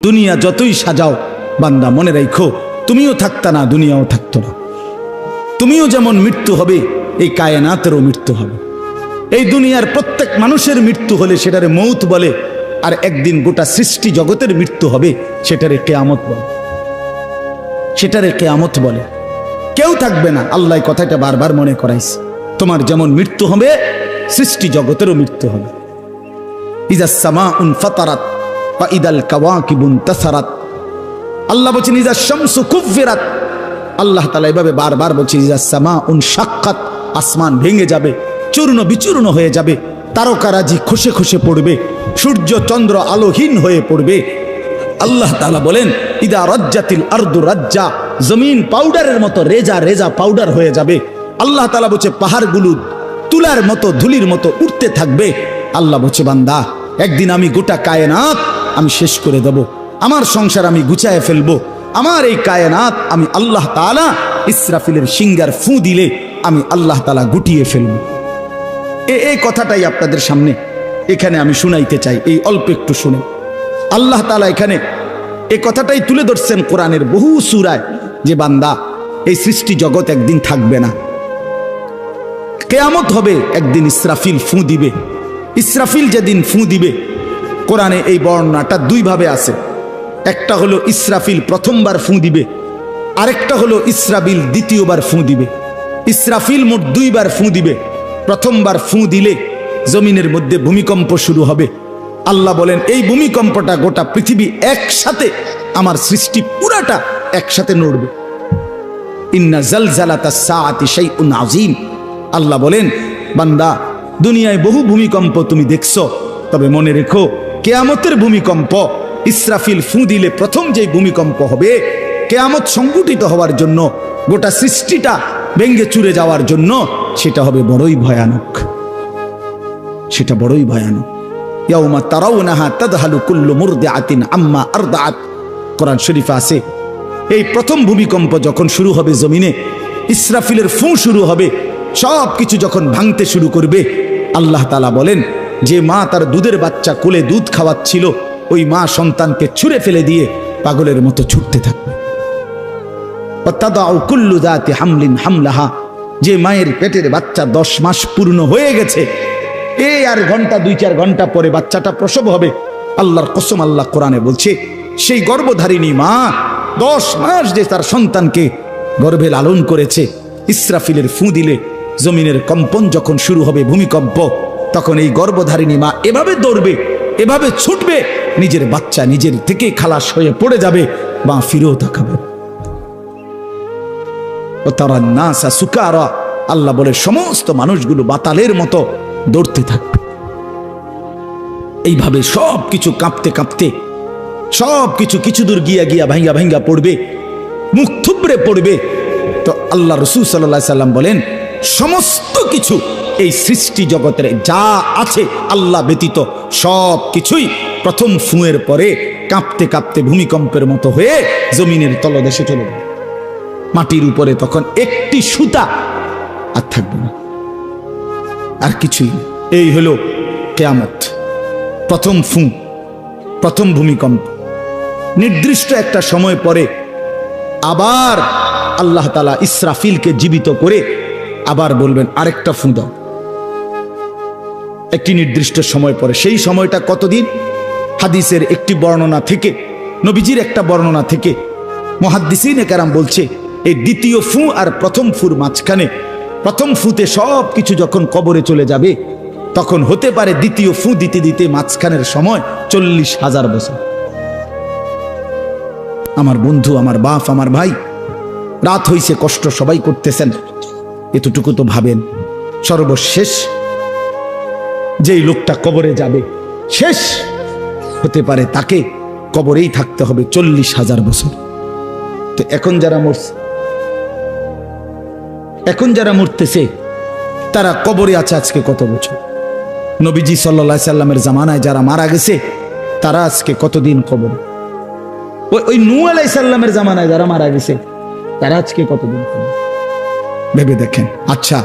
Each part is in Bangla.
দুনিয়া যতই সাজাও বান্দা মনে রাখো তুমিও থাকতা না, দুনিয়াও থাকতো না। তুমিও যেমন মৃত্যু হবে, এই কায়নাতেরও মৃত্যু হবে। এই দুনিয়ার প্রত্যেক মানুষের মৃত্যু হলে সেটারে মৌত বলে, আর একদিন গোটা সৃষ্টি জগতের মৃত্যু হবে সেটারে কিয়ামত বলে, সেটারে কিয়ামত বলে। কেউ থাকবে না, আল্লাহ কথাটা বারবার মনে করাইছে। তোমার যেমন মৃত্যু হবে সৃষ্টি জগতেরও মৃত্যু হবে। ইজা সামাউন ফাতারাত ওয়া ইদাল কাওয়াকিবুন তাসারাত। আল্লাহ বলছেন ইজা শামসু কুফিরাত। আল্লাহ তাআলা এভাবে বারবার বলছেন ইজা সামাউন শাক্কাত, আসমান ভেঙে যাবে, চূর্ণ বিচূর্ণ হয়ে যাবে, তারকারাজি খসে খসে পড়বে, সূর্য চন্দ্র আলোহীন হয়ে পড়বে। আল্লাহ তাআলা বলেন ইদা রাজ্জাতিল আরদু রাজ্জা, জমিন পাউডারের মতো রেজা রেজা পাউডার হয়ে যাবে। আল্লাহ তাআলা বলছে পাহাড়গুলো তুলার মতো ধুলির মতো উঠতে থাকবে। আল্লাহ বলছে বান্দা একদিন আমি গোটা কায়নাত আমি শেষ করে দেব, আমার সংসার আমি গুছায় ফেলবো, আমার এই কায়নাত আমি আল্লাহ তাআলা ইসরাফিলের সিঙ্গার ফু দিলে আমি আল্লাহ তাআলা গুটিয়ে ফেলবো। এই কথাটাই আপনাদের সামনে এখানে আমি শুনাইতে চাই, এই অল্প একটু শুনে। আল্লাহ তাআলা এখানে এই কথাটাই তুলে ধরছেন কোরআনের বহু সূরায় যে বান্দা এই সৃষ্টি জগৎ একদিন থাকবে না, কিয়ামত হবে, একদিন ইসরাফিল ফু দিবে। ইসরাফিল যেদিন ফু দিবে, কোরআনে এই বর্ণনাটা দুই ভাবে আছে। একটা হলো ইসরাফিল প্রথমবার ফু দিবে, আরেকটা হলো ইসরাফিল দ্বিতীয়বার ফু দিবে। ইসরাফিল মোট দুইবার ফু দিবে। প্রথমবার ফু দিলে জমিনের মধ্যে ভূমিকম্প শুরু হবে। আল্লাহ বলেন এই ভূমিকম্পটা গোটা পৃথিবী একসাথে, আমার সৃষ্টি পুরাটা একসাথে নড়বে। ইন্না জালজালাতাস সাআতি শাইউন আযীম। আল্লাহ বলেন বান্দা দুনিয়ায় বহু ভূমিকম্প তুমি দেখছো, তবে মনে রেখো কিয়ামতের ভূমিকম্প, ইসরাফিল ফু দিলে প্রথম যে ভূমিকম্প হবে, কিয়ামত সংঘটিত হওয়ার জন্য, গোটা সৃষ্টিটা ভেঙে চুরে যাওয়ার জন্য, সেটা হবে বড়ই ভয়ানক, সেটা বড়ই ভয়ানক। ইয়াউমা তারাউনাহা তাদহালু কুল্লু মুরদিআতিন আম্মা আরদাআত। কোরআন শরীফে আছে এই প্রথম ভূমিকম্প যখন শুরু হবে জমিনে, ইসরাফিলের ফু শুরু হবে, সব কিছু যখন ভাঙতে শুরু করবে, আল্লাহ তাআলা বলেন যে মা তার দুধের বাচ্চা কোলে দুধ খাওয়াচ্ছিল, ওই মা সন্তানকে ছুঁড়ে ফেলে দিয়ে পাগলের মতো ছুটতে থাকবে। ওয়াতাদাউ কুল্লু যাতি হামলিন হামলাহা, যে মায়ের পেটের বাচ্চা 10 মাস পূর্ণ হয়ে গেছে, এই আর ঘন্টা 2-4 ঘন্টা পরে বাচ্চাটা প্রসব হবে। আল্লাহর কসম, আল্লাহ কোরআনে বলছে সেই গর্ভধারিণী মা 10 মাস যে তার সন্তানকে গর্ভে লালন করেছে, ইসরাফিলের ফু দিলে জমিনের কম্পন যখন শুরু হবে, ভূমিকম্প, তখন এই গর্ভধারিণী মা এভাবে দৌড়বে, এভাবে ছুটবে, নিজের বাচ্চা নিজের থেকে খালাস হয়ে পড়ে যাবে, মা ফিরেও তাকাবে। ও তারা নাসা সুকারা, আল্লাহ বলে সমস্ত মানুষগুলো বাতালের মতো দৌড়তে থাকবে। এইভাবে সব কিছু কাঁপতে কাঁপতে সব কিছু কিছু দূর গিয়া গিয়া ভাঙ্গা ভাঙ্গা পড়বে, মুখ থুবড়ে পড়বে। তো আল্লাহ রাসূল সাল্লাল্লাহু আলাইহি সাল্লাম বলেন সমস্ত কিছু এই সৃষ্টি জগতের যা আছে আল্লাহ ব্যতীত সব কিছুই প্রথম ফুঁয়ের পরে কাঁপতে কাঁপতে ভূমিকম্পের মতো হয়ে জমিনের তলদেশে চলে যাবে। মাটির উপরে তখন একটি সুতা আর থাকবে না, আর কিছুই না। এই হলো কিয়ামত, প্রথম ফু, প্রথম ভূমিকম্প। নির্দিষ্ট একটা সময় পরে আবার আল্লাহ তাআলা ইসরাফিলকে জীবিত করে আবার বলবেন আরেকটা ফু দাও, একটি নির্দিষ্ট সময় পরে। সেই সময়টা কতদিন? হাদিসের একটি বর্ণনা থেকে, নবীজির একটা বর্ণনা থেকে মুহাদ্দিসিনে কেরাম বলছে এই দ্বিতীয় ফু আর প্রথম ফুর মাঝখানে, প্রথম ফুতে সব কিছু যখন কবরে চলে যাবে, তখন হতে পারে দ্বিতীয় ফু দিতে দিতে মাঝখানের সময় 40,000 বছর। আমার বন্ধু, আমার বাপ, আমার ভাই, রাত হইছে, কষ্ট সবাই করতেছেন, এতটুকু তো ভাবেন সর্বশেষ যেই লোকটা কবরে যাবে, শেষ হতে পারে তাকে কবরেই থাকতে হবে 40,000 বছর। তো এখন যারা মরছে, এখন যারা মরতেছে তারা কবরে আছে আজকে কত বছর? নবীজি সাল্লাল্লাহু আলাইহি সাল্লামের জামানায় যারা মারা গেছে তারা আজকে কতদিন কবরে? ওই নূহ আলাইহিস সালামের জামানায় যারা মারা গেছে তারা আজকে কতদিন কবরে? ভেবে দেখেন। আচ্ছা,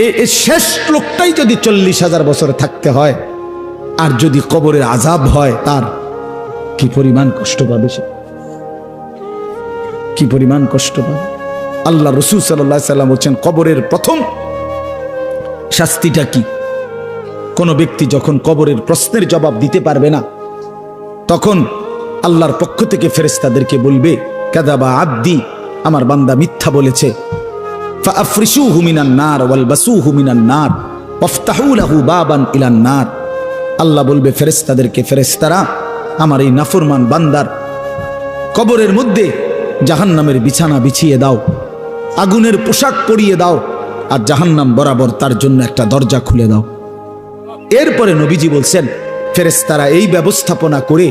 এই শেষ লোকটাই যদি 40,000 বছর থাকতে হয়, আর যদি কবরের আযাব হয় তার, কি পরিমাণ কষ্ট পাবে সে, কি পরিমাণ কষ্ট পাবে। আল্লাহ রাসূল সাল্লাল্লাহু আলাইহি সাল্লাম বলছেন কবরের প্রথম শাস্তিটা কি? কোন ব্যক্তি যখন কবরের প্রশ্নের জবাব দিতে পারবে না, তখন আল্লাহর পক্ষ থেকে ফেরেশতাদেরকে বলবে কাযাবা আব্দি, আমার বান্দা মিথ্যা বলেছে। ফাআফরিশুহু মিনান নার ওয়ালবাসুহু মিনান নার ওয়াফতাহু লাহু বাবান ইলান নার। আল্লাহ বলবে ফেরেশতাদেরকে, ফেরেশতারা আমার এই নাফরমান বান্দার কবরের মধ্যে জাহান্নামের বিছানা বিছিয়ে দাও, আগুনের পোশাক পরিয়ে দাও, আর জাহান্নাম বরাবর তার জন্য একটা দরজা খুলে দাও। এরপরে নবীজি বলছেন ফেরেশতারা এই ব্যবস্থাপনা করে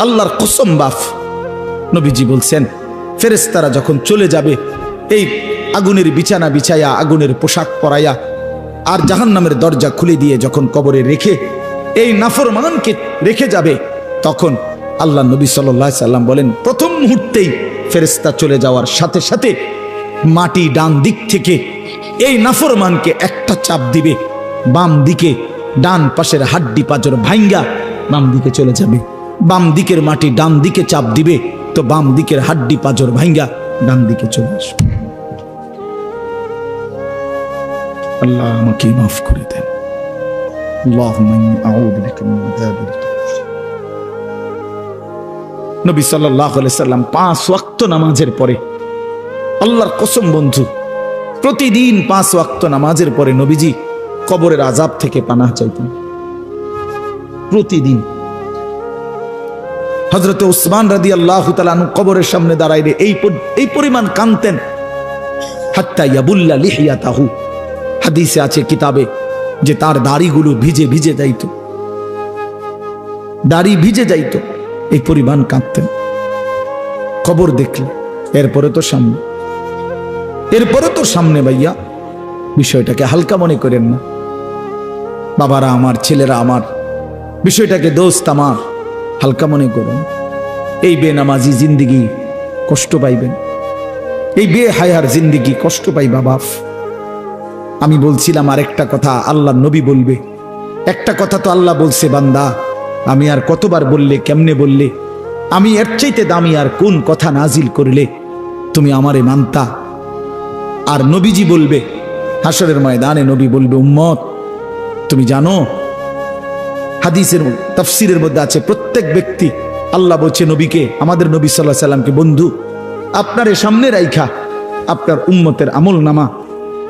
আল্লাহর কসম বাফ, নবীজি বলছেন ফেরেশতারা যখন চলে যাবে এই আগুনের বিছানা বিছায়া, আগুনের পোশাক পরাইয়া, আর জাহান্নামের দরজা খুলে দিয়ে যখন কবরে রেখে এই নাফরমানকে রেখে যাবে, তখন আল্লাহ নবী সাল্লাল্লাহু আলাইহি সাল্লাম বলেন প্রথম মুহূর্তেই ফেরেশতা চলে যাওয়ার সাথে সাথে মাটি ডান দিক থেকে এই নাফরমানকে একটা চাপ দিবে, বাম দিকে ডান পাশের হাড্ডি পাঁজর ভাঙ্গা বাম দিকে চলে যাবে। বাম দিকের মাটি ডান দিকে চাপ দিবে, তো বাম দিকের হাড্ডি পাঁজর ভাঙ্গা ডান দিকে চলে আসবে। আল্লাহ আমাকে মাফ করে দেন। আল্লাহুম্মা ইন্নী আউযু বিকা মিন আযাবিল কবর। নবী সাল্লাল্লাহু আলাইহি সাল্লাম 5 ওয়াক্ত নামাজের পরে, আল্লাহর কসম বন্ধু, প্রতিদিন 5 ওয়াক্ত নামাজের পরে নবীজি কবরের আযাব থেকে পানাহ চাইতেন প্রতিদিন। হযরত উসমান রাদিয়াল্লাহু তাআলা আনহু কবরের সামনে দাঁড়াইলে এই পরিমাণ কাঁদতেন, হাত্তা ইয়াবুল্লা লিহিয়াতাহু। হাদিসে আছে কিতাবে যে তার দাড়িগুলো ভিজে ভিজে যাইত, দাড়ি ভিজে যাইত, এই পরিমাণ কাঁদতেন কবর দেখলে। এরপরে তো সামনে ভাইয়া, বিষয়টাকে হালকা মনে করেন না। বাবারা আমার, ছেলেরা আমার, বিষয়টাকে দোস্ত আমার হালকা মনে করুন। এই বেনামাজি জিন্দিগি কষ্ট পাইবেন, এই বেহায়ার জিন্দিগি কষ্ট পাইবা বাপ। আমি বলছিলাম আরেকটা কথা আল্লাহ নবী বলবে, একটা কথা তো আল্লাহ বলছে বান্দা, আমি আর কতবার বললে, কেমনে বললে, আমি এর চাইতে দামি আর কোন কথা নাজিল করলে তুমি আমারে মানতা। আর নবীজি বলবে হাসরের ময়দানে, নবী বলবে উম্মত তুমি জানো, হাদিসের তাফসীরের মধ্যে আছে প্রত্যেক ব্যক্তি, আল্লাহ বলছে নবীকে, আমাদের নবী সাল্লাল্লাহু আলাইহি সাল্লামকে, বন্ধু আপনারে সামনে রাইখা আপনার উম্মতের আমল নামা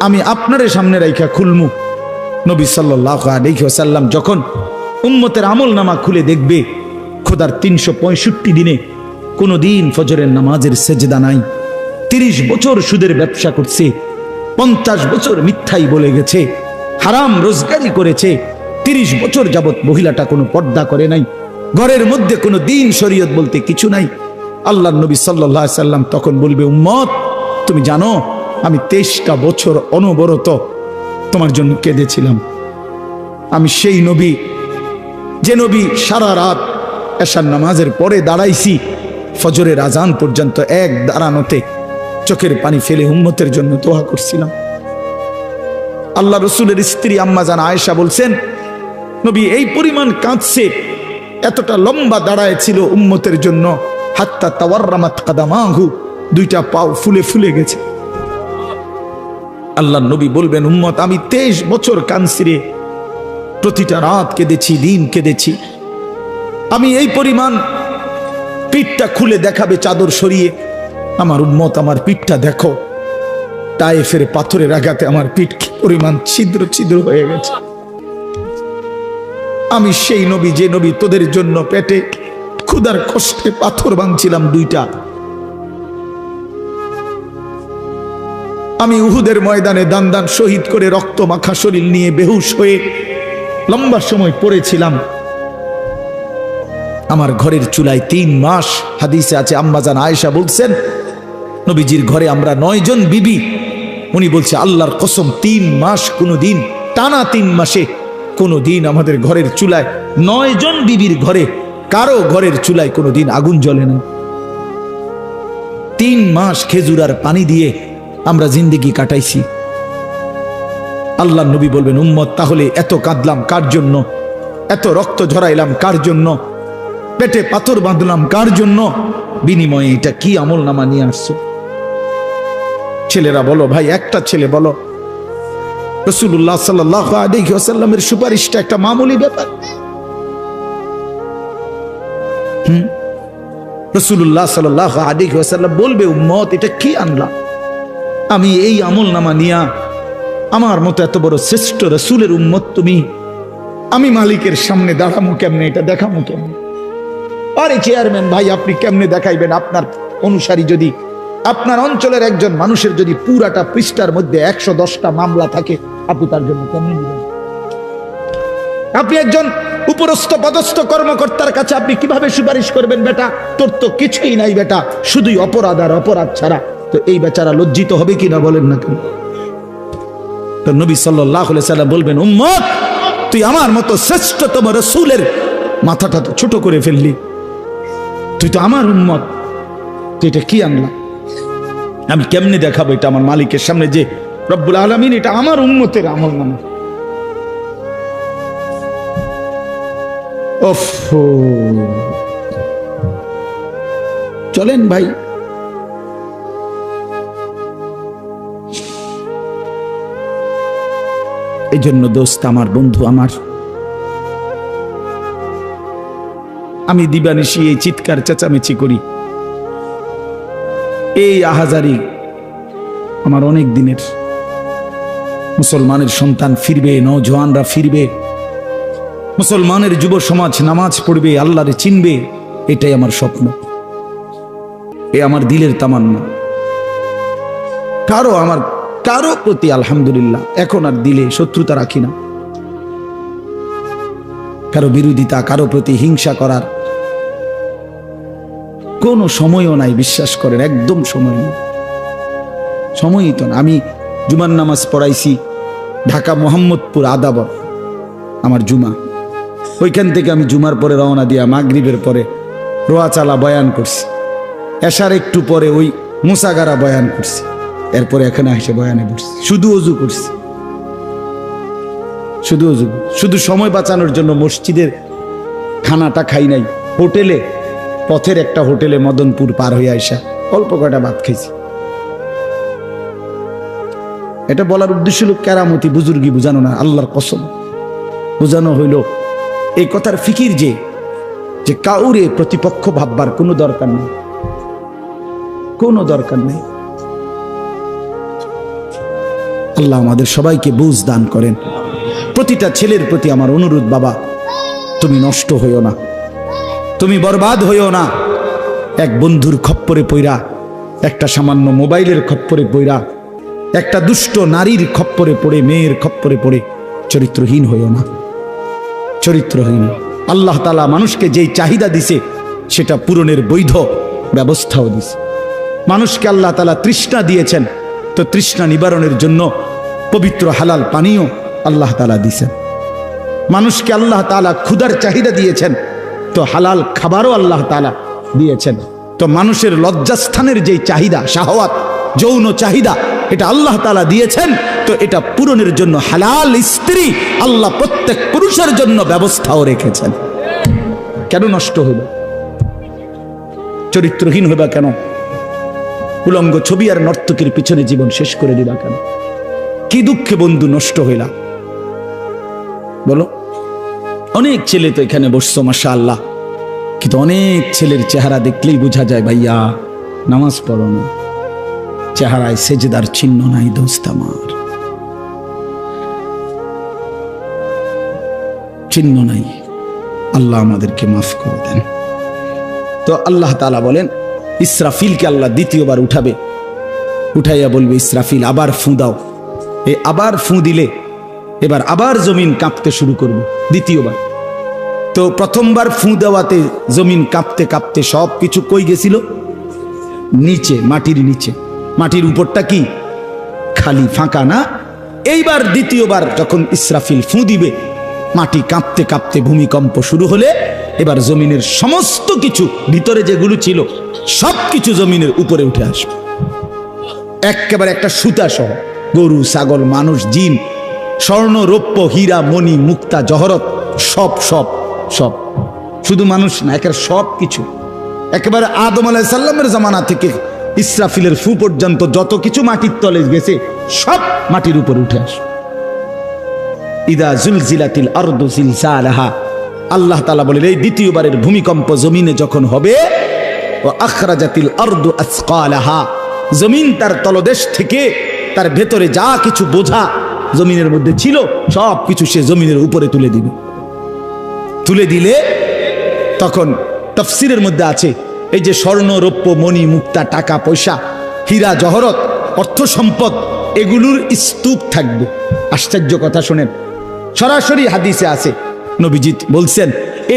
আমি আপনারে সামনে রাইখা খুলমু। নবী সাল্লাল্লাহু আলাইহি ওয়াসাল্লাম যখন উম্মতের আমল নামা খুলে দেখবে, খোদার 365 দিনে কোনো দিন ফজরের নামাজের সেজদা নাই, 30 বছর সুদের ব্যবসা করছে, 50 বছর মিথ্যাই বলে গেছে, হারাম রোজগারি করেছে, 30 বছর যাবত মহিলাটা কোনো পর্দা করে নাই, ঘরের মধ্যে কোনো দিন শরীয়ত বলতে কিছু নাই। আল্লাহর নবী সাল্লাল্লাহু আলাইহি সাল্লাম তখন বলবে উম্মত তুমি জানো আমি 23টা বছর অনবরত তোমার জন্য কেঁদেছিলাম। আমি সেই নবী, যে নবী সারা রাত এশার নামাজের পরে দাঁড়াইছি ফজরের আজান পর্যন্ত, এক দাঁড়ানোতে চোখের পানি ফেলে উম্মতের জন্য দোয়া করছিলাম। আল্লাহ রসুলের স্ত্রী আম্মা জান আয়েশা বলছেন নবী এই পরিমাণ কাঁদছে, এতটা লম্বা দাঁড়ায় ছিল উম্মতের জন্য, হাত্তা তাওয়াররামাত কাদামাহু, 2টা পাও ফুলে ফুলে গেছে। আল্লাহ নবী বলবেন উম্মত আমি 23 বছর কাঁদছি রে, প্রতিটা রাত কেঁদেছি, দিন কেঁদেছি। আমি এই পরিমাণ, পিঠটা খুলে দেখাবে চাদর সরিয়ে, আমার উম্মত আমার পিঠটা দেখো, তায়েফের পাথরের আঘাতে আমার পিঠ কি পরিমাণ ছিদ্র ছিদ্র হয়ে গেছে। আমি সেই নবী, যে নবী তোদের জন্য পেটে ক্ষুধার কষ্টে পাথর ভাঙছিলাম 2টা। আমি উহুদের ময়দানে দান দান শহীদ করে রক্ত মাখা শরীর নিয়ে বেহুশ হয়ে লম্বা সময় পড়েছিলাম। আমার ঘরের চুলায় 3 মাস, হাদিসে আছে আম্মা জান আয়েশা বলছেন নবীজির ঘরে আমরা 9 জন বিবি, উনি বলছে আল্লাহর কসম 3 মাস, কোনদিন টানা 3 মাসে কোনদিন আমাদের ঘরের চুলায় 9 জন বিবির ঘরে কারো ঘরের চুলায় কোনদিন আগুন জ্বলে না। 3 মাস খেজুর আর পানি দিয়ে আমরা জিন্দেগি কাটাইছি। আল্লাহ নবী বলবেন উম্মত তাহলে এত কাঁদলাম কার জন্য, এত রক্ত ঝরাইলাম কার জন্য? পেটে পাথর বাঁধলাম কার জন্য? বিনিময়ে এটা কি আমল নামা নিয়ে আসছো? ছেলেরা বলো ভাই, একটা ছেলে বলো রাসূলুল্লাহ সাল্লাল্লাহু আলাইহি ওয়াসাল্লামের সুপারিশটা একটা মামুলি ব্যাপার। রাসূলুল্লাহ সাল্লাল্লাহু আলাইহি ওয়াসাল্লাম বলবে, উম্মত এটা কি আনলা? আমি এই আমল নামা নিয়া আমার মতো এত বড় শ্রেষ্ঠ রাসূলের উম্মত তুমি, আমি মালিকের সামনে দাঁড়ামু কেমনে? এটা দেখামু কেমনে? আরে চেয়ারম্যান ভাই, আপনি কেমনে দেখাইবেন? আপনার অনুসারী যদি, আপনার অঞ্চলের একজন মানুষের যদি পুরাটা পৃষ্ঠার মধ্যে 110টা মামলা থাকে, আপনি তার জন্য কেমনে নেবেন? আপনি একজন উপরস্থ পদস্থ কর্মকর্তার কাছে আপনি কিভাবে সুপারিশ করবেন? বেটা তোর তো কিছুই নাই বেটা, শুধুই অপরাধ আর অপরাধ ছাড়া। তো এই বেচারা লজ্জিত হবে কিনা বলেন না কেন? তো নবী সাল্লাল্লাহু আলাইহি সাল্লাম বলবেন, উম্মত তুই আমার মতো শ্রেষ্ঠতম রাসূলের মাথাটা তো ছোট করে ফেললি, তুই তো আমার উম্মত, তুই এটা কি আনলা? আমি কেমনে দেখাবো এটা আমার মালিকের সামনে যে রব্বুল আলামিন এটা আমার উম্মতের আমল নামা? চলেন ভাই, এই জন্য দোস্ত আমার, বন্ধু আমার, আমি দিবানিশি এই চিৎকার চেঁচামেচি করি, এই আহাজারি আমার অনেক দিনের। মুসলমানের সন্তান ফিরবে, নওজওয়ানরা ফিরবে, মুসলমানের যুব সমাজ নামাজ পড়বে, আল্লাহরে চিনবে, এটাই আমার স্বপ্ন, এ আমার দিলের তামান্না। কারো প্রতি আলহামদুলিল্লাহ এখন আর দিলে শত্রুতা রাখি না, কারো বিরোধিতা, কারো প্রতি হিংসা করার কোনো সময়ও নাই, বিশ্বাস করেন, একদম সময় নেই, সময়ই তো না। আমি জুমার নামাজ পড়াইছি ঢাকা মোহাম্মদপুর আদাবর, আমার জুমা, ওইখান থেকে আমি জুমার পরে রওনা দিয়া মাগরিবের পরে রোয়াচালা বয়ান করছি, এশার একটু পরে ওই মুসাগারা বয়ান করছি, এরপরে এখানে এসে বয়ানে বসছি, শুধু অজু করছি, শুধু অজু, শুধু সময় বাঁচানোর জন্য মসজিদের খানাটা খাই নাই, হোটেলে, পথের একটা হোটেলে মদনপুর পার হয়ে আইসা অল্প কয়টা ভাত খাইছি। এটা বলার উদ্দেশ্য হলো কেরামতি বুজুর্গি বুঝানো না, আল্লাহর কসম বুঝানো হইল এই কথার ফিকির যে কাউরে প্রতিপক্ষ ভাববার কোনো দরকার নেই, কোনো দরকার নেই। আল্লাহ আমাদের সবাইকে বুঝ দান করেন। প্রতিটা ছেলের প্রতি আমার অনুরোধ, বাবা তুমি নষ্ট হইও না, তুমি বরবাদ হইও না। এক বন্ধুর খপ্পরে পইরা, একটা সামান্য মোবাইলের খপ্পরে পইরা, একটা দুষ্ট নারীর খপ্পরে পড়ে, মেয়ের খপ্পরে পড়ে চরিত্রহীন হইও না, চরিত্রহীন। আল্লাহ তাআলা মানুষকে যেই চাহিদা দিছে সেটা পূরণের বৈধ ব্যবস্থাও দিছে। মানুষকে আল্লাহ তাআলা তৃষ্ণা দিয়েছেন, তো তৃষ্ণা নিবারণের জন্য পবিত্র হালাল পানীয় আল্লাহ তাআলা দিয়েছেন। মানুষকে আল্লাহ তাআলা ক্ষুধার চাহিদা দিয়েছেন, তো হালাল খাবারও আল্লাহ তাআলা দিয়েছেন। তো মানুষের লজ্জাস্থানের যেই চাহিদা, শাহওয়াত, যৌন চাহিদা, এটা আল্লাহ তাআলা দিয়েছেন, তো এটা পূরণের জন্য হালাল স্ত্রী আল্লাহ প্রত্যেক পুরুষের জন্য ব্যবস্থাও রেখেছেন। কেন নষ্ট হইল? চরিত্রহীন হইবা কেন? উলঙ্গ ছবি আর নর্তকীর পিছনে জীবন শেষ করে দিবা কেন? কি দুঃখে বন্ধু নষ্ট হইলা বলো? অনেক ছেলে তো এখানে বসছো মাশাআল্লাহ, কিন্তু অনেক ছেলের চেহারা দেখলেই বোঝা যায় ভাইয়া নামাজ পড়ো না, চেহারায় সেজদার চিহ্ন নাই দোস্ত আমার, চিহ্ন নাই। আল্লাহ আমাদেরকে মাফ করে দেন। তো আল্লাহ তাআলা বলেন ইসরাফিলকে আল্লাহ দ্বিতীয়বার উঠাবে, উঠাইয়া বলবে ইসরাফিল আবার ফুঁ দাও। এই আবার ফুঁ দিলে এবার আবার জমিন কাঁপতে শুরু করবে দ্বিতীয়বার। তো প্রথমবার ফুঁ দেওয়াতে জমিন কাঁপতে কাঁপতে সব কিছু কই গেছিল? নিচে, মাটির নিচে। মাটির উপরটা কি খালি, ফাঁকা না? এইবার দ্বিতীয়বার যখন ইসরাফিল ফুঁ দিবে, মাটি কাঁপতে কাঁপতে ভূমিকম্প শুরু হলে এবার জমিনের সমস্ত কিছু ভিতরে যেগুলো ছিল সব কিছু জমিনের উপরে উঠে আসবে একেবারে একটা সুতা সহ। গরু, ছাগল, মানুষ, জিন, স্বর্ণ, রৌপ্য, হীরা, মণি, মুক্তা, জহরত, সব সব সব শুধু মানুষ না, একেবারে সব কিছু, একেবারে আদম আলাইহিস সালামের জামানা থেকে ইসরাফিলের ফু পর্যন্ত যত কিছু মাটির তলে গেছে সব মাটির উপর উঠে আসে। ইদা জুলজিলাতিল আরদু জিলজালাহা, আল্লাহ তাআলা বলেন এই দ্বিতীয়বারের ভূমিকম্প জমিনে যখন হবে, ও আখরাজাতিল আরদু আসকালাহা, জমিন তার তলদেশ থেকে তার ভেতরে যা কিছু বোঝা জমিনের মধ্যে ছিল সব কিছু সে জমিনের উপরে তুলে দিবে। তুলে দিলে তখন তাফসীরের মধ্যে আছে এই যে স্বর্ণ রৌপ্য মণি মুক্তা টাকা পয়সা হীরা জহরত অর্থ সম্পদ এগুলোর স্তূপ থাকবে। আশ্চর্য কথা শোনেন, সরাসরি হাদিসে আছে, নবীজি বলছেন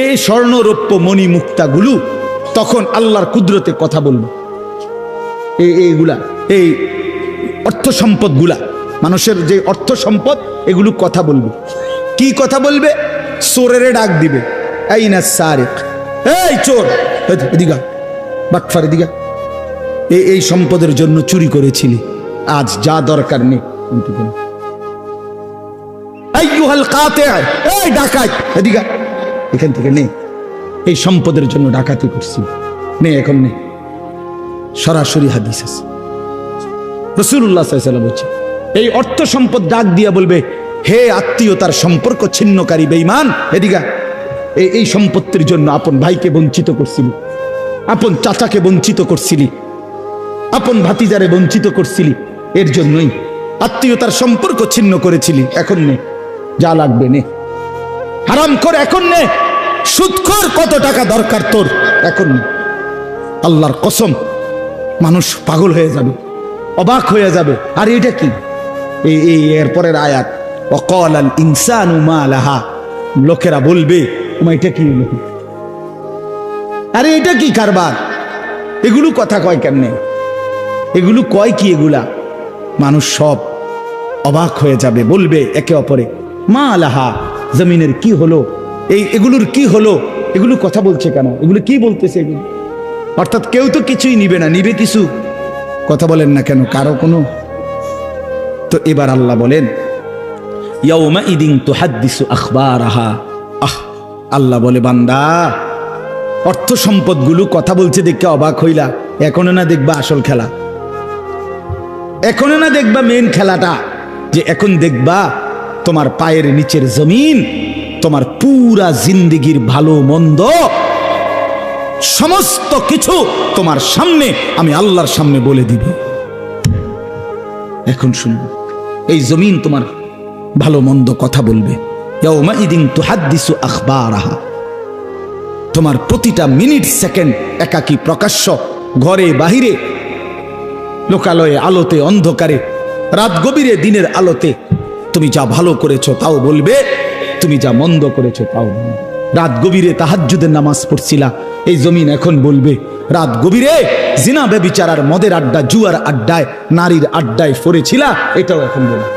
এই স্বর্ণ রৌপ্য মণি মুক্তাগুলো তখন আল্লাহর কুদরতে কথা বলবে। এইগুলা এই অর্থ সম্পদগুলা, মানুষের যে অর্থ সম্পদ এগুলো কথা বলবে। কি কথা বলবে? চোরের ডাক দিবে, আইনা সারিক, এই চোর এদিকে বাটফার এদিকে, এই সম্পদের জন্য চুরি করেছিলি, আজ যা দরকার নেই। আইয়ুহাল কাতি, এই ডাকাত এদিকে, এখান থেকে নে, এই সম্পদের জন্য ডাকাতি করছি, নে এখন নে। সরাসরি হাদিস আছে, রাসূলুল্লাহ সাল্লাল্লাহু আলাইহি ওয়াসাল্লাম বলছে এই অর্থ সম্পদ ডাক দিয়া বলবে, হে আত্মীয়তার সম্পর্ক ছিন্নকারী বেঈমান এদিকে, এই সম্পত্তির জন্য আপন ভাইকে বঞ্চিত করছিলি, আপন চাচাকে বঞ্চিত করছিলি, আপন ভাতিজারে বঞ্চিত করছিলি, এর জন্যই আত্মীয়তার সম্পর্ক ছিন্ন করেছিলি, এখন নে যা লাগবে নে, হারাম কর এখন নে, সুদখোর কত টাকা দরকার তোর এখন নে। আল্লাহর কসম মানুষ পাগল হয়ে যাবে, অবাক হয়ে যাবে। আর এটা কি? এই এরপরের আয়াত, ওয়াকালাল ইনসানু মা লাহা, লোকেরা বলবে এটা কি হলো, আরে এটা কি কারবার, এগুলো কথা কয় কেমনে, এগুলো কয় কি, এগুলা মানুষ সব অবাক হয়ে যাবে, বলবে একে অপরে মা লাহা, জমিনের কি হলো, এগুলোর কি হলো, এগুলো কথা বলছে কেন, এগুলো কি বলতেছে এগুলো? অর্থাৎ কেউ তো কিছুই নিবে না, নিবে কিছু, কথা বলেন না কেন কারো কোনো। তো এবার আল্লাহ বলেন ইয়াউমা ইদিন তুহাদ্দিসু আখবারাহা, আল্লাহ বলে বান্দা অর্থ সম্পদগুলো কথা বলছে দেখে অবাক হইলা, এখনো না দেখবা আসল খেলা, এখনো না দেখবা মেন খেলাটা, যে এখন দেখবা তোমার পায়ের নিচের জমিন, তোমার পুরা জিন্দেগির ভালো মন্দ সমস্ত কিছু তোমার সামনে আমি আল্লাহর সামনে বলে দিব। এখন শুনবো, এই জমিন তোমার ভালো মন্দ কথা বলবে। ইয়াউমা ইদিন তুহাদ্দিসু আখবারাহা, তোমার প্রতিটা মিনিট সেকেন্ড একাকী প্রকাশ্য, ঘরে বাহিরে, লোকালয়ে, আলোতে, অন্ধকারে, রাত গভীরে, দিনের আলোতে তুমি যা ভালো করেছো তাও বলবে, তুমি যা মন্দ করেছো তাও বলবে। রাত গভীরে তাহাজ্জুদের নামাজ পড়ছিলা, এই জমিন এখন বলবে রাত গভীরে জিনা ব্যভিচার আর মদের আড্ডা, জুয়ার আড্ডায়, নারীর আড্ডায় পড়েছিলা, এটাও এখন বলবে।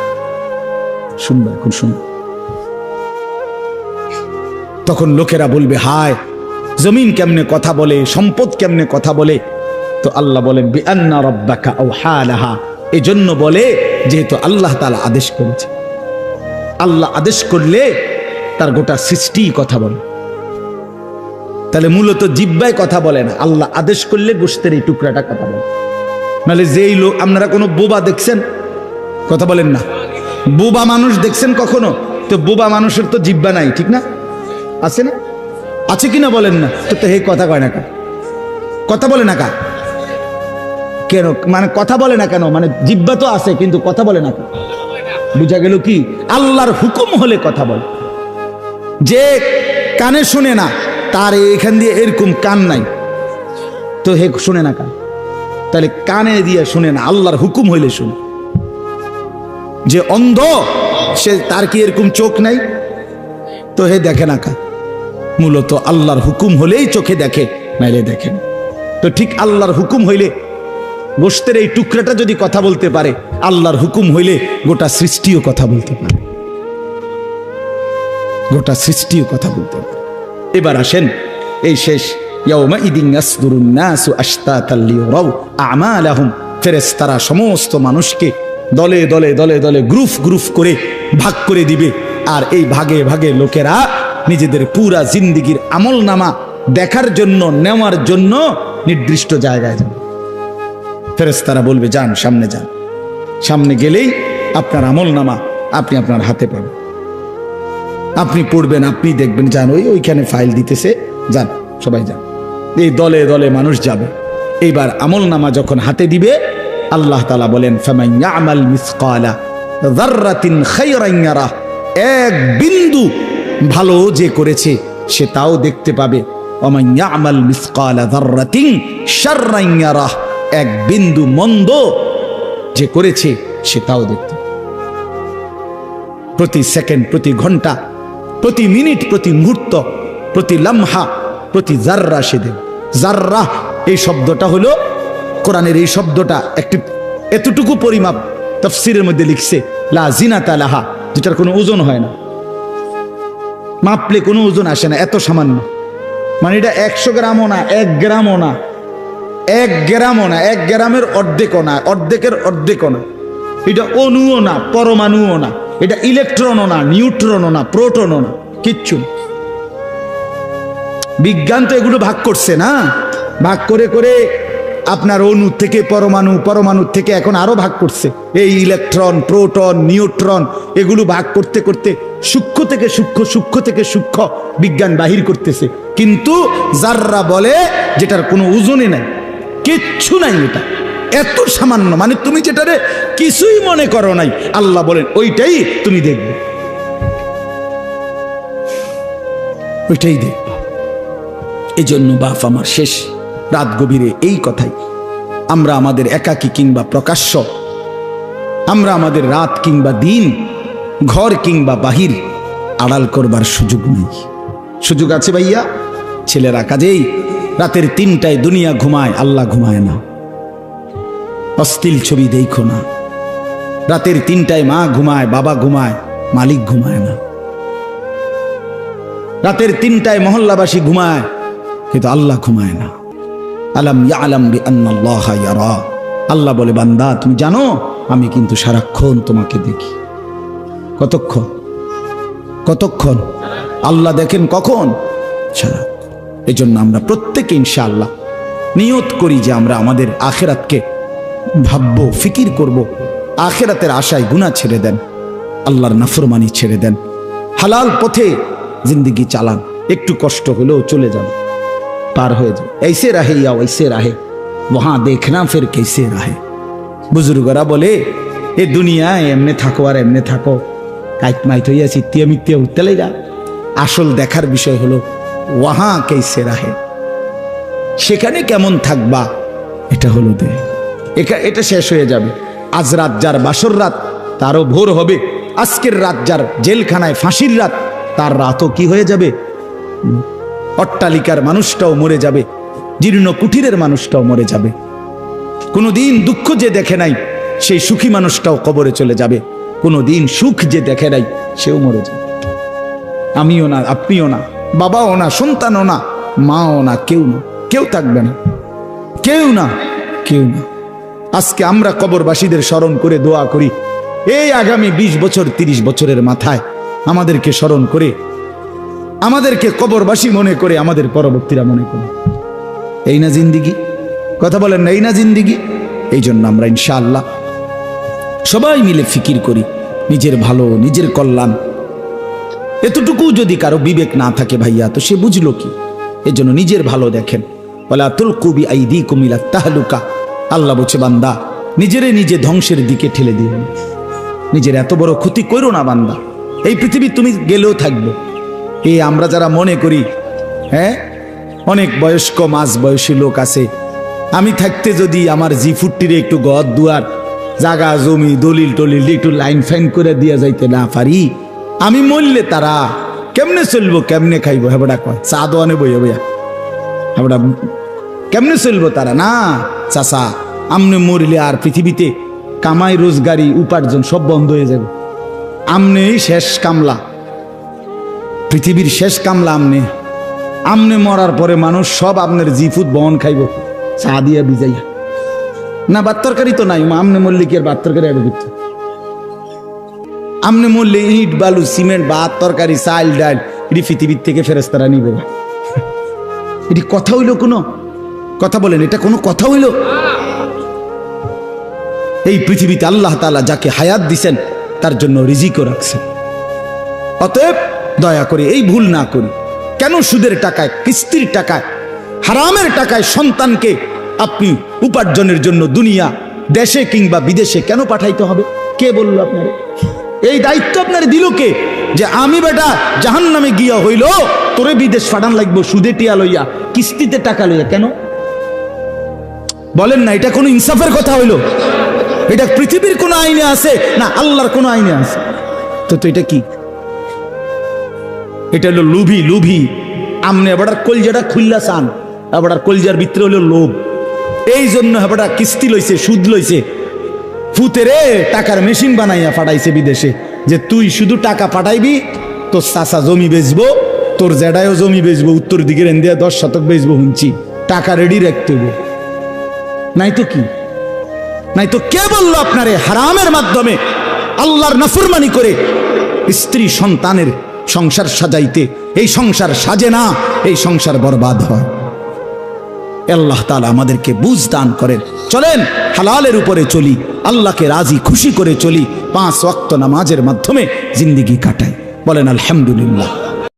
শুনবে, এখন শুনবে। তখন লোকেরা বলবে হায় জমিন কেমনে কথা বলে, সম্পদ কেমনে কথা বলে। তো আল্লাহ বলেন বিআন্না রাব্বাকা আওহা লাহা, এজন্য বলে যেহেতু আল্লাহ তাআলা আদেশ করেছে। আল্লাহ আদেশ করলে তার গোটা সৃষ্টি কথা বলে, তাহলে মূলত জিহ্বায় কথা বলে না, আল্লাহ আদেশ করলে গোশতের এই টুকরাটা কথা বলে। নাহলে যেই লোক, আপনারা কোনো বোবা দেখছেন, কথা বলেন না, বোবা মানুষ দেখছেন কখনো? তো বোবা মানুষের তো জিহ্বা নাই, ঠিক না? আছে না? আছে কিনা বলেন না? তো হে কথা কয় না কা, কথা বলে না কা কেন, মানে কথা বলে না কেন, মানে জিহ্বা তো আছে কিন্তু কথা বলে না কেন? বুঝা গেল কি? আল্লাহর হুকুম হলে কথা বলে। যে কানে শুনে না, তার এখান দিয়ে এরকম কান নাই, তো হে শুনে না কান, তাহলে কানে দিয়ে শুনে না, আল্লাহর হুকুম হইলে শুনে। যে অন্ধ সে, তার কি এরকম চোখ নাই, তো হে দেখে না কান। মূলত আল্লাহর হুকুম হলেই চোখে দেখে, নাইলে দেখে না। তো ঠিক আল্লাহর হুকুম হইলে, গোশতের এই টুকরাটা যদি কথা বলতে পারে, আল্লাহর হুকুম হইলে গোটা সৃষ্টিও কথা বলতে পারে, গোটা সৃষ্টিও কথা বলতে পারে। এবার আসেন এই শেষ, ইয়াউমা ইদিন ইয়াসদুরুন নাসু আশতাতাল লিয়ারাউ আমালাহুম, ফেরেশতারা সমস্ত মানুষকে দলে দলে দলে দলে গ্রুপ গ্রুপ করে ভাগ করে দিবে। আর এই ভাগে ভাগে লোকেরা নিজেদের পুরা জিন্দিগির আমল নামা দেখার জন্য, নেওয়ার জন্য নির্দিষ্ট জায়গায় যান। ফেরেশতারা বলবে যান, সামনে যান। সামনে গেলেই আপনার আমল নামা আপনি আপনার হাতে পাবেন, আপনি পড়বেন, আপনি দেখবেন, যান ওইখানে ফাইল দিতেছে, যান সবাই যান। এই দলে দলে মানুষ যাবে। এইবার আমল নামা যখন হাতে দিবে, আল্লাহ তাআলা বলেন ফামান ইয়ামাল মিসকালা যাররাতিন খায়রান ইয়ারা, এক বিন্দু ভালো যে করেছে সে তাও দেখতে পাবে। ওমান ইয়ামাল মিসকালা যাররাতিন শাররান ইয়ারা, এক বিন্দু মন্দ যে করেছে সে তাও দেখতে পাবে। প্রতি সেকেন্ড, প্রতি ঘন্টা, প্রতি মিনিট, প্রতি মুহূর্ত, প্রতি লামহা, প্রতি জাররা সে দেবে। জাররা এই শব্দটা হলো কোরআনের, এই শব্দটা একটি এতটুকু পরিমাপ তাফসীরের মধ্যে লিখছে লা জিনাতা লাহা, যেটার কোনো ওজন হয় না, মাপলে কোনো ওজন আসে না, এত সামান্য। মানে এটা 100 গ্রামও না, 1 গ্রামও না, 1 গ্রামও না, 1 গ্রামের অর্ধেকও না, অর্ধেকের অর্ধেকও না। এটা অণুও না, পরমাণুও না, এটা ইলেকট্রনও না, নিউট্রনও না, প্রোটনও না, কিচ্ছু না। বিজ্ঞান তো এগুলো ভাগ করছে না, ভাগ করে করে আপনার অণু থেকে পরমাণু, পরমাণু থেকে এখন আরো ভাগ করছে। এই ইলেকট্রন, প্রোটন, নিউট্রন এগুলো ভাগ করতে করতে সূক্ষ্ম থেকে সূক্ষ্ম, সূক্ষ্ম থেকে সূক্ষ্ম বিজ্ঞান বাহির করতেছে। কিন্তু জাররা বলে যেটার কোনো ওজনে নাই, কিচ্ছু নাই, এটা এত সামান্য, মানে তুমি যেটারে কিছুই মনে করো নাই, আল্লাহ বলেন ওইটাই তুমি দেখবে, ওইটাই দেখবে। এই জন্য বাপ আমার শেষ রাত গভীরে এই কথাই, আমরা আমাদের একাকী কিংবা প্রকাশ্য, আমরা আমাদের রাত কিংবা দিন, ঘর কিংবা বাহির আড়াল করবার সুযোগ নেই। সুযোগ আছে ভাইয়া? ছেলেরা কাজেই রাতের 3টায় দুনিয়া ঘুমায়, আল্লাহ ঘুমায় না। অশ্লীল ছবি দেখো না। রাতের 3টায় মা ঘুমায়, বাবা ঘুমায়, মালিক ঘুমায় না। রাতের 3টায় মহল্লাবাসী ঘুমায়, কিন্তু আল্লাহ ঘুমায় না। আলাম ইয়ালাম বিআন্নাল্লাহা ইয়ারা, আল্লাহ বলে বান্দা তুমি জানো আমি কিন্তু সারাক্ষণ তোমাকে দেখি। কতক্ষণ? কতক্ষণ? আল্লাহ দেখেন কখন? সারাক্ষণ। এই জন্য আমরা প্রত্যেকে ইনশাআল্লাহ নিয়ত করি যে আমরা আমাদের আখিরাতকে ভাববো, ফিকির করব। আখিরাতের আশায় গুনাহ ছেড়ে দেন, আল্লাহর নাফরমানি ছেড়ে দেন, হালাল পথে জিন্দেগি চালান। একটু কষ্ট হলেও চলে যান, পার হয়ে যাবে। ऐसे रहे या वैसे रहे, वहां देखना फिर कैसे रहे। বুজুর্গরা বলে এ দুনিয়ায় এমনে থাকো আর এমনে থাকো, কাইট মাইট হইয়া চিত্তিয়া মিত্তিয়া উঠতে লাগা। আসল দেখার বিষয় হলো ওয়াহা कैसे रहे, সেখানে কেমন থাকবা, এটা হলো দে। এটা শেষ হয়ে যাবে। আজ রাত যার বাসর রাত, তারও ভোর হবে। আজকের রাত যার জেলখানায় ফাঁসির রাত, তার রাতও কি হয়ে যাবে? অট্টালিকার মানুষটাও মরে যাবে, জীর্ণ কুঠিরের মানুষটাও মরে যাবে। কোনোদিন দুঃখ যে দেখে নাই সেই সুখী মানুষটাও কবরে চলে যাবে। কোনোদিন সুখ যে দেখে নাই সেও মরে যাবে। আমিও না, আপনিও না, বাবাও না, সন্তানও না, মাও না, কেউ না, কেউ থাকবে না, কেউ না, কেউ না। আজকে আমরা কবরবাসীদের স্মরণ করে দোয়া করি, এই আগামী 20 বছর 30 বছরের মাথায় আমাদেরকে স্মরণ করে, আমাদেরকে কবরবাসী মনে করে, আমাদের পরবর্তীরা মনে করে। এই না জিন্দিগি? কথা বলেন না, এই না জিন্দিগি? এই জন্য আমরা ইনশাআল্লাহ সবাই মিলে ফিকির করি নিজের ভালো, নিজের কল্যাণ। এতটুকু যদি কারো বিবেক না থাকে ভাইয়া, তো সে বুঝলো কি? এই জন্য নিজের ভালো দেখেন। ওয়ালা তুলকু বিআইদিকুম ইলা তাহলুকা, আল্লাহ বলছে বান্দা নিজেরে নিজে ধ্বংসের দিকে ঠেলে দিও না, নিজের এত বড় ক্ষতি করো না বান্দা। এই পৃথিবী তুমি গেলেও থাকবে। এই আমরা যারা মনে করি, হ্যাঁ, অনেক বয়স্ক মাঝ বয়সী লোক আছে, আমি থাকতে যদি আমার জিফুটটিরে একটু ঘর দুয়ার, জাগা জমি, দলিল টলিল একটু লাইন ফাইন করে দিয়া যাইতে না পারি, আমি মরলে তারা কেমনে চলবো, কেমনে খাইবো? হেবড়া কয় চা দোয়ানে বইয়া বইয়া, হেবড়া কেমনে চলবো তারা? না চাচা, আমনে মরলে আর পৃথিবীতে কামাই রোজগারি উপার্জন সব বন্ধ হয়ে যাবে। আমনেই শেষ কামলা, পৃথিবীর শেষ কামলা আমনে। আমনে মরার পরে মানুষ সব আপনার জিফুত বহন খাইব, চা দিয়া ভিজাইয়া। না ভাত তরকারি তো নাই, আমনে মরলে কি আর ভাত তরকারি আগে করতে? আমনে মরলে ইট বালু সিমেন্ট ভাত তরকারি চাল ডাল এটি পৃথিবীর থেকে ফেরেশতারা নিবে না। এটি কথা হইল? কোনো কথা বলেন, এটা কোনো কথা হইল? এই পৃথিবীতে আল্লাহ তাআলা যাকে হায়াত দিছেন তার জন্য রিজিকও রাখছেন। অতএব দয়া করে এই ভুল না করি। কেন সুদের টাকায়, কিস্তির টাকায়, হারামের টাকায় সন্তানকে আপনি উপার্জনের জন্য দুনিয়া, দেশে কিংবা বিদেশে কেন পাঠাইতে হবে? কে বলল আপনার? এই দায়িত্ব আপনার দিল কে? যে আমি বেটা জাহান্নামে গিয়া হইল তোরে বিদেশ পাঠান লাগবো সুদে টিয়া লইয়া, কিস্তিতে টাকা লইয়া? কেন বলেন না? এটা কোনো ইনসাফের কথা হইল? এটা পৃথিবীর কোন আইনে আছে না আল্লাহর কোন আইনে আছে? তো এটা কি? এটা হলো লোভী। লোভী আমনে এবার কলজাটা খুললা চান, এবার কলজার ভিতরে হলো লোভ। এই জন্য এবার কিস্তি লইছে, সুদ লইছে, ফুতেরে টাকার মেশিন বানাইয়া পাঠাইছে বিদেশে, যে তুই শুধু টাকা পাঠাইবি, তোর চাচা জমি বেচবো, তোর জেডায়ও জমি বেচবো, উত্তর দিকের এন্দিয়া 10 শতক বেচবো, হুঁচি টাকা রেডি রাখতে হবে। নাই তো কি? নাই তো কে বললো আপনারে হারামের মাধ্যমে আল্লাহর নাফরমানি করে স্ত্রী সন্তানের সংসার সাজাইতে? এই সংসার সাজে না, এই সংসার বরবাদ হয়। আল্লাহ তাআলা আমাদেরকে বুঝ দান করেন। চলেন হালালের উপরে চলি, আল্লাহকে রাজি খুশি করে চলি, 5 ওয়াক্ত নামাজের মাধ্যমে জিন্দেগি কাটাই। বলেন আলহামদুলিল্লাহ।